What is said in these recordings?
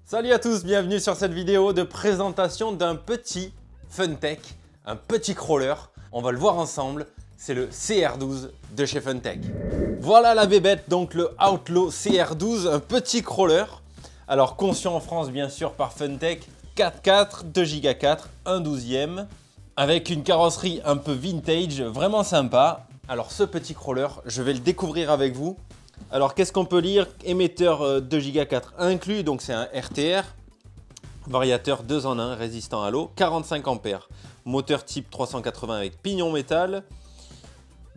Salut à tous, bienvenue sur cette vidéo de présentation d'un petit Funtech, un petit crawler. On va le voir ensemble, c'est le CR12 de chez Funtech. Voilà la bébête, donc le Outlaw CR12, un petit crawler. Alors conçu en France bien sûr par Funtech, 4.4, 2 Go 4, 1/12e, avec une carrosserie un peu vintage, vraiment sympa. Alors ce petit crawler, je vais le découvrir avec vous. Alors qu'est-ce qu'on peut lire? Émetteur 2 Go 4 inclus, donc c'est un RTR. Variateur 2 en 1, résistant à l'eau, 45 ampères. Moteur type 380 avec pignon métal.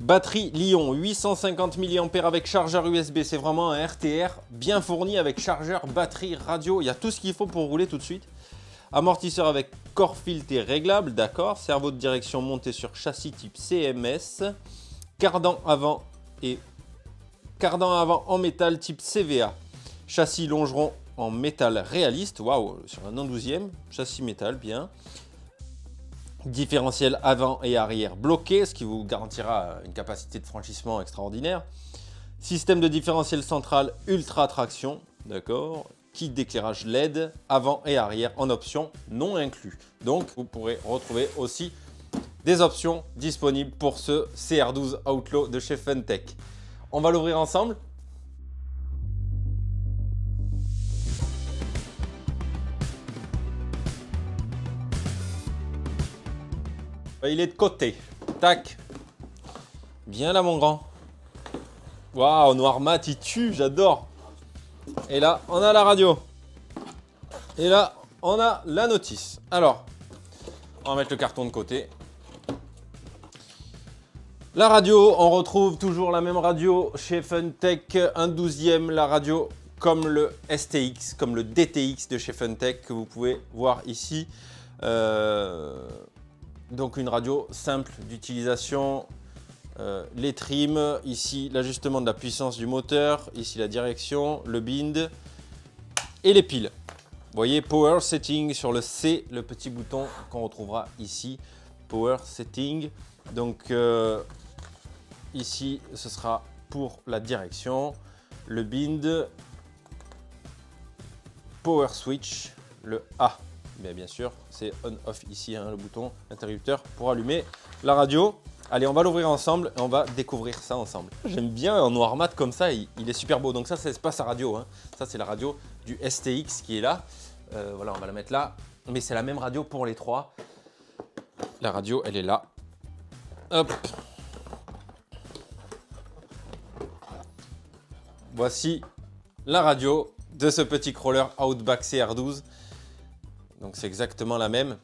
Batterie Li-ion 850 mAh avec chargeur USB. C'est vraiment un RTR bien fourni avec chargeur, batterie, radio. Il y a tout ce qu'il faut pour rouler tout de suite. Amortisseur avec corps fileté réglable, d'accord. Cerveau de direction monté sur châssis type CMS. Cardan avant en métal type CVA. Châssis longeron en métal réaliste. Waouh, sur un 1/12e. Châssis métal, bien. Différentiel avant et arrière bloqué, ce qui vous garantira une capacité de franchissement extraordinaire. Système de différentiel central ultra traction, d'accord. Kit d'éclairage LED avant et arrière en option non inclus. Donc vous pourrez retrouver aussi des options disponibles pour ce CR12 Outlaw de chez Funtech. On va l'ouvrir ensemble. Il est de côté. Tac. Viens là mon grand. Waouh, noir mat, il tue, j'adore. Et là, on a la radio. Et là, on a la notice. Alors, on va mettre le carton de côté. La radio, on retrouve toujours la même radio chez Funtech, 1/12e, la radio comme le STX, comme le DTX de chez Funtech que vous pouvez voir ici. Donc une radio simple d'utilisation, les trims, ici l'ajustement de la puissance du moteur, ici la direction, le bind et les piles. Vous voyez, Power Setting sur le C, le petit bouton qu'on retrouvera ici, Power Setting. Donc ici, ce sera pour la direction, le bind, Power Switch, le A. Mais bien sûr, c'est on-off ici, hein, le bouton interrupteur pour allumer la radio. Allez, on va l'ouvrir ensemble et on va découvrir ça ensemble. J'aime bien en noir mat comme ça, il est super beau. Donc ça, c'est pas sa radio, hein. Ça, c'est la radio du STX qui est là. Voilà, on va la mettre là. Mais c'est la même radio pour les trois. La radio, elle est là. Hop. Voici la radio de ce petit crawler Outback CR12. Donc c'est exactement la même,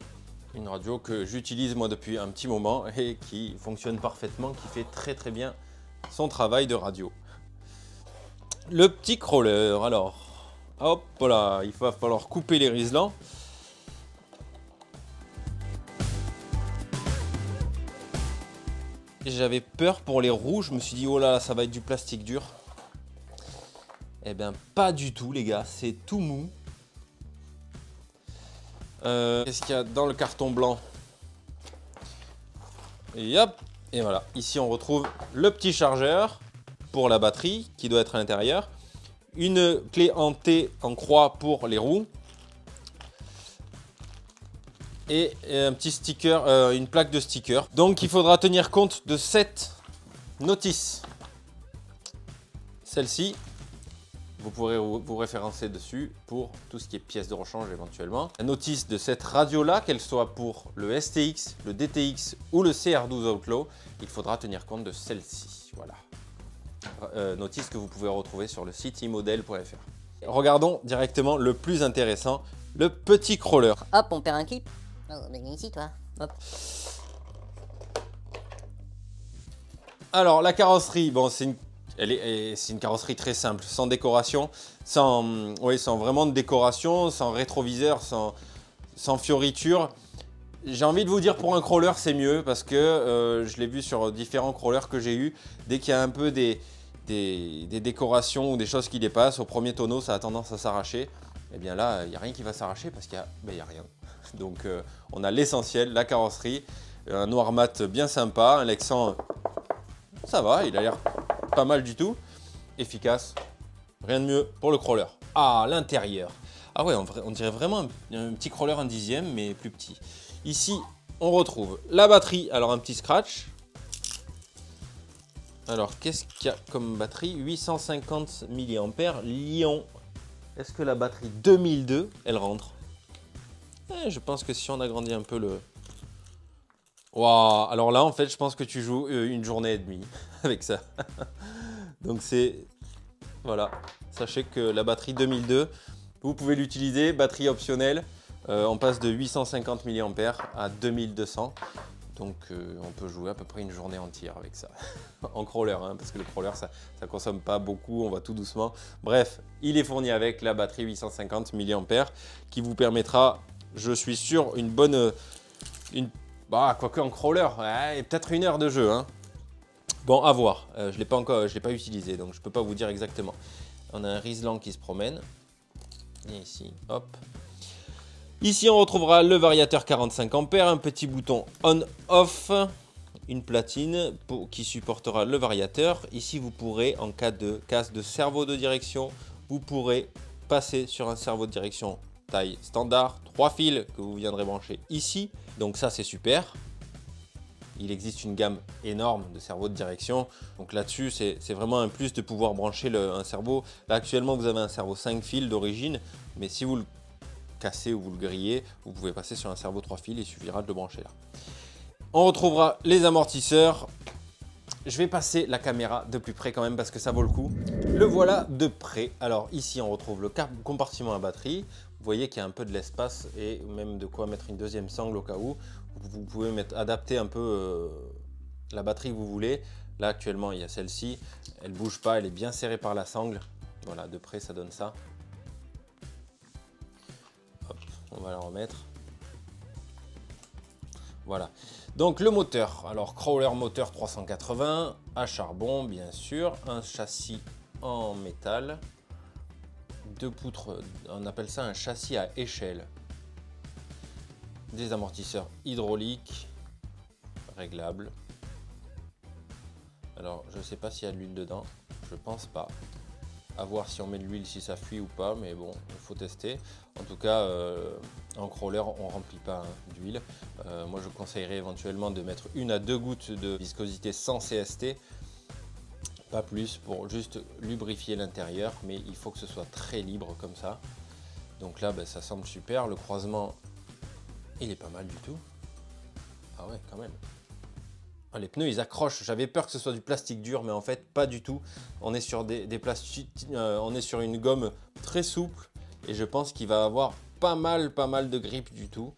une radio que j'utilise moi depuis un petit moment et qui fonctionne parfaitement, qui fait très bien son travail de radio. Le petit crawler, alors, hop là, il va falloir couper les riselants. J'avais peur pour les roues, je me suis dit oh là ça va être du plastique dur. Eh bien pas du tout les gars, c'est tout mou. Qu'est-ce qu'il y a dans le carton blanc? Et hop, et voilà. Ici, on retrouve le petit chargeur pour la batterie qui doit être à l'intérieur. Une clé en T en croix pour les roues. Et un petit sticker, une plaque de sticker. Donc, il faudra tenir compte de cette notice. Celle-ci. Vous pourrez vous référencer dessus pour tout ce qui est pièces de rechange éventuellement. La notice de cette radio-là, qu'elle soit pour le STX, le DTX ou le CR12 Outlaw, il faudra tenir compte de celle-ci. Voilà. Notice que vous pouvez retrouver sur le site imodel.fr. Regardons directement le plus intéressant, le petit crawler. Hop, on perd un clip. Oh, mais viens ici, toi. Hop. Alors, la carrosserie, bon, c'est une carrosserie très simple, sans décoration, sans vraiment de décoration, sans rétroviseur, sans fioriture. J'ai envie de vous dire pour un crawler c'est mieux parce que je l'ai vu sur différents crawlers que j'ai eu. Dès qu'il y a un peu des décorations ou des choses qui dépassent, au premier tonneau ça a tendance à s'arracher. Et bien là, il n'y a rien qui va s'arracher parce qu'il y a rien. Donc on a l'essentiel, la carrosserie, un noir mat bien sympa, un Lexan, ça va, il a l'air pas mal du tout, efficace, rien de mieux pour le crawler. Ah, l'intérieur. Ah ouais, on dirait vraiment un petit crawler en 10e, mais plus petit. Ici, on retrouve la batterie. Alors, un petit scratch. Alors, qu'est-ce qu'il y a comme batterie? 850 mAh, Lyon. Est-ce que la batterie 2002, elle rentre? Je pense que si on agrandit un peu le... Waouh! Alors là, en fait, je pense que tu joues une journée et demie avec ça. Donc c'est... Voilà. Sachez que la batterie 2002, vous pouvez l'utiliser. Batterie optionnelle. On passe de 850 mAh à 2200. Donc on peut jouer à peu près une journée entière avec ça. En crawler, hein, parce que le crawler, ça ne consomme pas beaucoup, on va tout doucement. Bref, il est fourni avec la batterie 850 mAh qui vous permettra, je suis sûr, une bonne... quoique en crawler, ouais, peut-être 1 heure de jeu. Hein. Bon, à voir. Je ne l'ai pas utilisé, donc je ne peux pas vous dire exactement. On a un Rislang qui se promène. Et ici, hop. Ici, on retrouvera le variateur 45 ampères, un petit bouton on-off, une platine qui supportera le variateur. Ici, vous pourrez, en cas de casse de servo de direction, vous pourrez passer sur un servo de direction taille standard, 3 fils que vous viendrez brancher ici. Donc ça, c'est super. Il existe une gamme énorme de servos de direction. Donc là-dessus, c'est vraiment un plus de pouvoir brancher un servo. Là, actuellement, vous avez un servo 5 fils d'origine, mais si vous le cassé ou vous le grillez, vous pouvez passer sur un servo 3 fils, il suffira de le brancher là. On retrouvera les amortisseurs. Je vais passer la caméra de plus près quand même parce que ça vaut le coup. Le voilà de près. Alors ici on retrouve le compartiment à batterie. Vous voyez qu'il y a un peu de l'espace et même de quoi mettre une deuxième sangle au cas où. Vous pouvez adapter un peu la batterie que vous voulez. Là actuellement il y a celle-ci. Elle ne bouge pas, elle est bien serrée par la sangle. Voilà, de près ça donne ça. On va la remettre. Voilà. Donc le moteur. Alors crawler moteur 380 à charbon bien sûr. Un châssis en métal. 2 poutres. On appelle ça un châssis à échelle. Des amortisseurs hydrauliques réglables. Alors je ne sais pas s'il y a de l'huile dedans. Je pense pas. À voir si on met de l'huile, si ça fuit ou pas, mais bon, il faut tester. En tout cas, en crawler, on ne remplit pas d'huile. Moi, je conseillerais éventuellement de mettre 1 à 2 gouttes de viscosité sans CST. Pas plus, pour juste lubrifier l'intérieur, mais il faut que ce soit très libre comme ça. Donc là, ça semble super. Le croisement, il est pas mal du tout. Ah ouais, quand même. Ah, les pneus, ils accrochent. J'avais peur que ce soit du plastique dur, mais en fait, pas du tout. On est sur des plastiques, on est sur une gomme très souple et je pense qu'il va avoir pas mal de grippe du tout.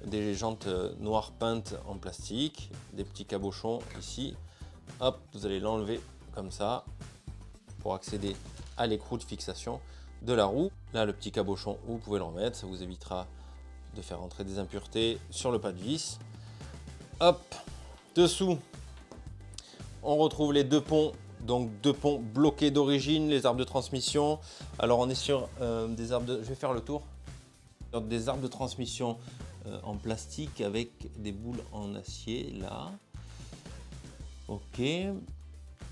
Des jantes noires peintes en plastique, des petits cabochons ici. Hop, vous allez l'enlever comme ça pour accéder à l'écrou de fixation de la roue. Là, le petit cabochon, vous pouvez le remettre. Ça vous évitera de faire entrer des impuretés sur le pas de vis. Hop. Dessous, on retrouve les 2 ponts, donc 2 ponts bloqués d'origine, les arbres de transmission. Alors on est sur des arbres de... Je vais faire le tour. Des arbres de transmission en plastique avec des boules en acier, là. Ok.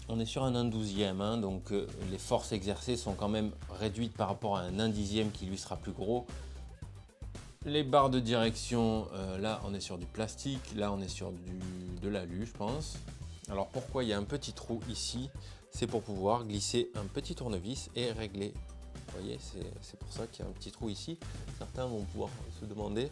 On est sur un 1/12e, hein, donc les forces exercées sont quand même réduites par rapport à un 1/10e qui lui sera plus gros. Les barres de direction, là on est sur du plastique, là on est sur de l'alu je pense. Alors pourquoi il y a un petit trou ici? C'est pour pouvoir glisser un petit tournevis et régler. Vous voyez, c'est pour ça qu'il y a un petit trou ici. Certains vont pouvoir se demander.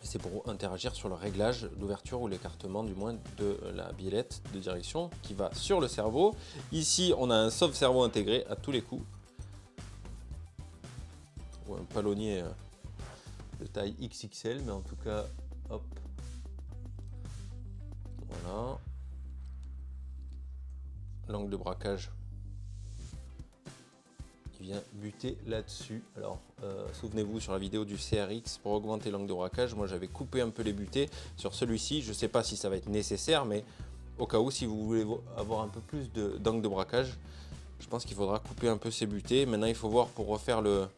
C'est pour interagir sur le réglage d'ouverture ou l'écartement du moins de la biellette de direction qui va sur le cerveau. Ici on a un sauve-cerveau intégré à tous les coups. Ou un palonnier de taille XXL, mais en tout cas, hop, voilà, l'angle de braquage, il vient buter là-dessus. Alors, souvenez-vous sur la vidéo du CRX, pour augmenter l'angle de braquage, moi j'avais coupé un peu les butées. Sur celui-ci, je ne sais pas si ça va être nécessaire, mais au cas où, si vous voulez avoir un peu plus d'angle de braquage, je pense qu'il faudra couper un peu ces butées. Maintenant, il faut voir pour refaire le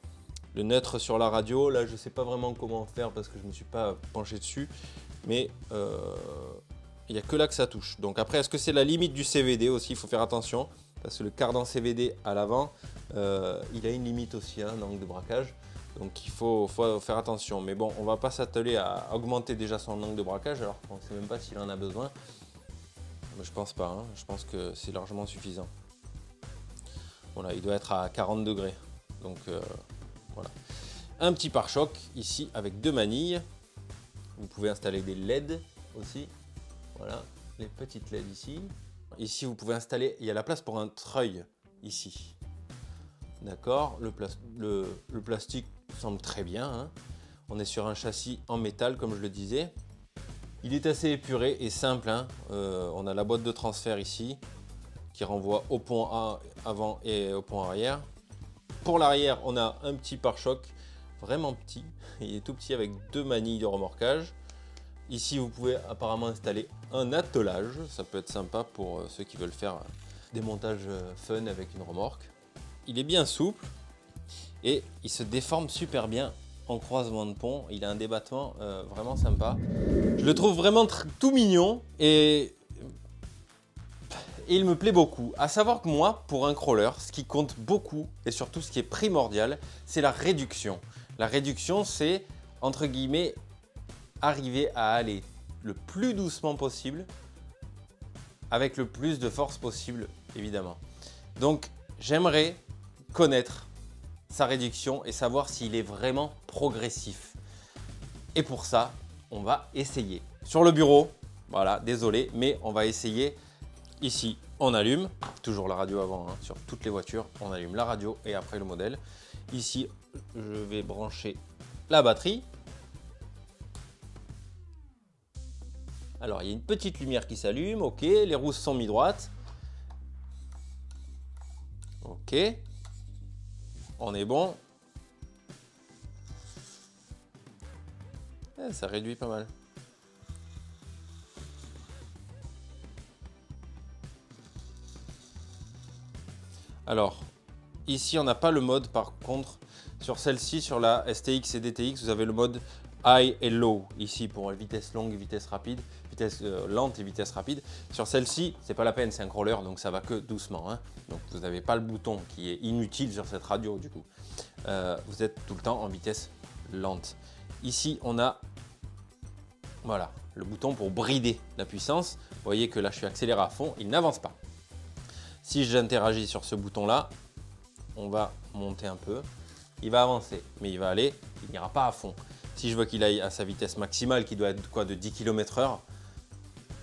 neutre sur la radio. Là je sais pas vraiment comment faire parce que je me suis pas penché dessus, mais il n'y a que là que ça touche. Donc après, est-ce que c'est la limite du CVD aussi? Il faut faire attention parce que le cardan CVD à l'avant il a une limite aussi, hein, d'angle de braquage. Donc il faut faire attention. Mais bon, on va pas s'atteler à augmenter déjà son angle de braquage, alors qu'on ne sait même pas s'il en a besoin. Mais je pense pas, hein. Je pense que c'est largement suffisant. Voilà, il doit être à 40 degrés. Donc voilà. Un petit pare-choc ici avec 2 manilles. Vous pouvez installer des LED aussi. Voilà, les petites LED ici. Ici, vous pouvez installer, il y a la place pour un treuil ici. D'accord, le plastique semble très bien, hein. On est sur un châssis en métal, comme je le disais. Il est assez épuré et simple, hein. On a la boîte de transfert ici, qui renvoie au pont avant et au pont arrière. Pour l'arrière, on a un petit pare-choc, vraiment petit. Il est tout petit avec 2 manilles de remorquage. Ici, vous pouvez apparemment installer un attelage. Ça peut être sympa pour ceux qui veulent faire des montages fun avec une remorque. Il est bien souple et il se déforme super bien en croisement de pont. Il a un débattement vraiment sympa. Je le trouve vraiment tout mignon et il me plaît beaucoup. À savoir que moi, pour un crawler, ce qui compte beaucoup et surtout ce qui est primordial, c'est la réduction. La réduction, c'est entre guillemets arriver à aller le plus doucement possible avec le plus de force possible, évidemment. Donc, j'aimerais connaître sa réduction et savoir s'il est vraiment progressif. Et pour ça, on va essayer. Sur le bureau, voilà, désolé, mais on va essayer. Ici, on allume, toujours la radio avant, hein, sur toutes les voitures, on allume la radio et après le modèle. Ici, je vais brancher la batterie. Alors, il y a une petite lumière qui s'allume, ok, les roues sont mises droites. Ok, on est bon. Ça réduit pas mal. Alors, ici, on n'a pas le mode, par contre, sur celle-ci, sur la STX et DTX, vous avez le mode High et Low, ici, pour vitesse longue et vitesse rapide, vitesse lente et vitesse rapide. Sur celle-ci, c'est pas la peine, c'est un crawler, donc ça va que doucement, hein. Donc, vous n'avez pas le bouton qui est inutile sur cette radio, du coup. Vous êtes tout le temps en vitesse lente. Ici, on a, voilà, le bouton pour brider la puissance. Vous voyez que là, je suis accéléré à fond, il n'avance pas. Si j'interagis sur ce bouton-là, on va monter un peu. Il va avancer, mais il va aller, il n'ira pas à fond. Si je veux qu'il aille à sa vitesse maximale, qui doit être quoi, de 10 km/h,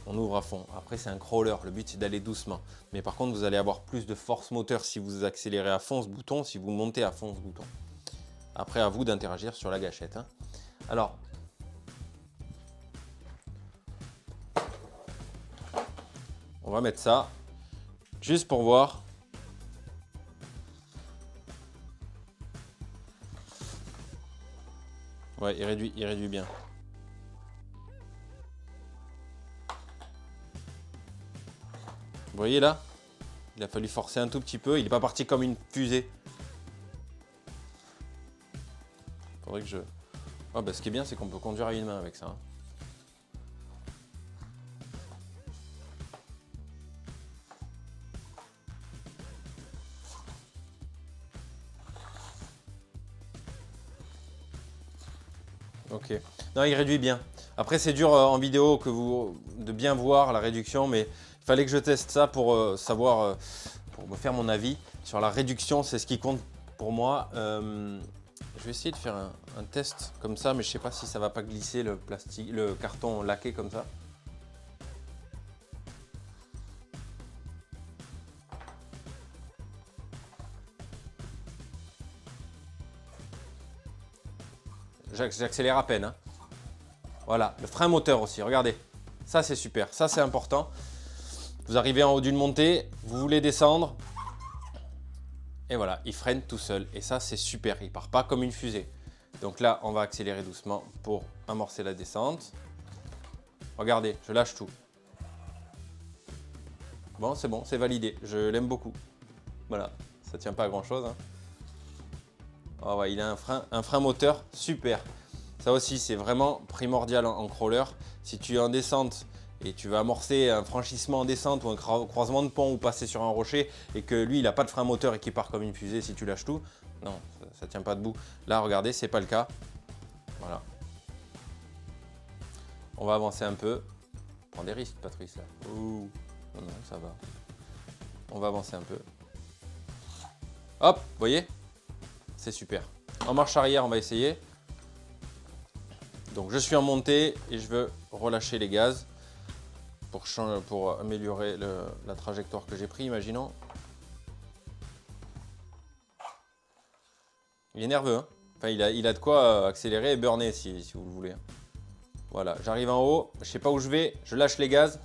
on ouvre à fond. Après, c'est un crawler, le but c'est d'aller doucement. Mais par contre, vous allez avoir plus de force moteur si vous accélérez à fond ce bouton, si vous montez à fond ce bouton. Après, à vous d'interagir sur la gâchette, hein. Alors, on va mettre ça. Juste pour voir. Ouais, il réduit bien. Vous voyez là? Il a fallu forcer un tout petit peu. Il n'est pas parti comme une fusée. Faudrait que je... Ah bah, ce qui est bien, c'est qu'on peut conduire à une main avec ça, hein. Ok. Non, il réduit bien. Après, c'est dur en vidéo de bien voir la réduction, mais il fallait que je teste ça pour savoir, pour me faire mon avis. Sur la réduction, c'est ce qui compte pour moi. Je vais essayer de faire un test comme ça, mais je ne sais pas si ça va pas glisser le plastique, le carton laqué comme ça. J'accélère à peine, hein. Voilà, le frein moteur aussi, regardez. Ça, c'est super, ça, c'est important. Vous arrivez en haut d'une montée, vous voulez descendre. Et voilà, il freine tout seul. Et ça, c'est super, il part pas comme une fusée. Donc là, on va accélérer doucement pour amorcer la descente. Regardez, je lâche tout. Bon, c'est validé. Je l'aime beaucoup. Voilà, ça tient pas à grand-chose, hein. Oh ouais, il a un frein moteur super. Ça aussi, c'est vraiment primordial en crawler. Si tu es en descente et tu veux amorcer un franchissement en descente ou un croisement de pont ou passer sur un rocher et que lui, il n'a pas de frein moteur et qu'il part comme une fusée si tu lâches tout, non, ça tient pas debout. Là, regardez, c'est pas le cas. Voilà. On va avancer un peu. Prends des risques, Patrice, là. Ouh. Non, non, ça va. On va avancer un peu. Hop, vous voyez? C'est super. En marche arrière, on va essayer. Donc, je suis en montée et je veux relâcher les gaz pour améliorer la trajectoire que j'ai pris, imaginons. Il est nerveux, hein. Enfin, il a de quoi accélérer et burner si vous le voulez. Voilà, j'arrive en haut, je sais pas où je vais, je lâche les gaz.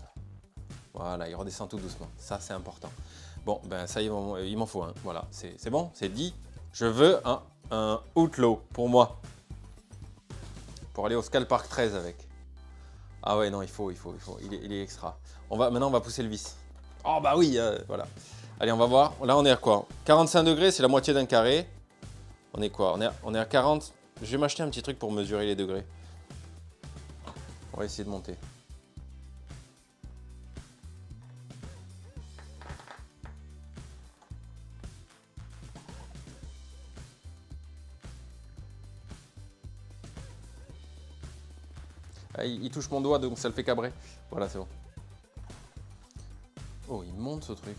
Voilà, il redescend tout doucement. Ça, c'est important. Bon, ben ça, il m'en faut un. Voilà, c'est bon, c'est dit. Je veux un Outlaw pour moi. Pour aller au Skull Park 13 avec. Ah ouais, non, il faut. Il est extra. Maintenant, on va pousser le vis. Oh bah oui, voilà. Allez, on va voir. Là, on est à quoi? 45 degrés, c'est la moitié d'un carré. On est quoi? On est à 40. Je vais m'acheter un petit truc pour mesurer les degrés. On va essayer de monter. Ah, il touche mon doigt, donc ça le fait cabrer. Voilà, c'est bon. Oh, il monte ce truc.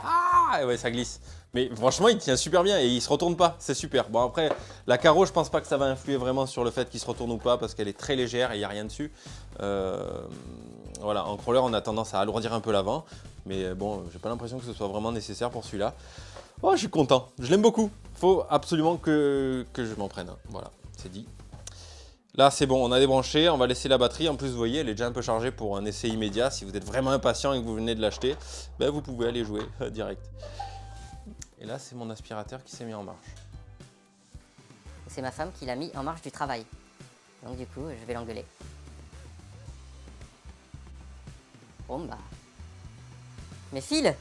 Ah ouais, ça glisse. Mais franchement, il tient super bien et il se retourne pas. C'est super. Bon, après, la carreau, je pense pas que ça va influer vraiment sur le fait qu'il se retourne ou pas parce qu'elle est très légère et il n'y a rien dessus. Voilà, en crawler, on a tendance à alourdir un peu l'avant. Mais bon, j'ai pas l'impression que ce soit vraiment nécessaire pour celui-là. Oh, je suis content. Je l'aime beaucoup. Faut absolument que je m'en prenne. Voilà, c'est dit. Là, c'est bon, on a débranché, on va laisser la batterie. En plus, vous voyez, elle est déjà un peu chargée pour un essai immédiat. Si vous êtes vraiment impatient et que vous venez de l'acheter, ben, vous pouvez aller jouer direct. Et là, c'est mon aspirateur qui s'est mis en marche. C'est ma femme qui l'a mis en marche du travail. Donc du coup, je vais l'engueuler. Bon bah... Mais file!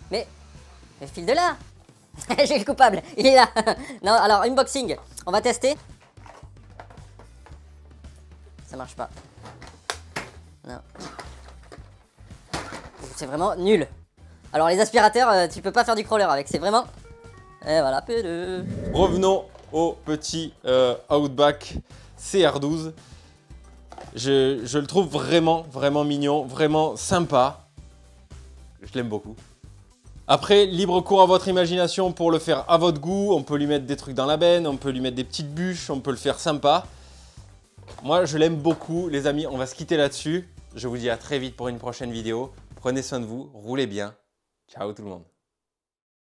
Mais file de là! J'ai le coupable, il est là! Non, alors, unboxing, on va tester. Ça marche pas. Non. C'est vraiment nul. Alors les aspirateurs, tu peux pas faire du crawler avec, c'est vraiment... Et voilà, peu. Revenons au petit Outback CR12. Je le trouve vraiment mignon, vraiment sympa. Je l'aime beaucoup. Après, libre cours à votre imagination pour le faire à votre goût. On peut lui mettre des trucs dans la benne, on peut lui mettre des petites bûches, on peut le faire sympa. Moi, je l'aime beaucoup, les amis. On va se quitter là-dessus. Je vous dis à très vite pour une prochaine vidéo. Prenez soin de vous, roulez bien. Ciao tout le monde.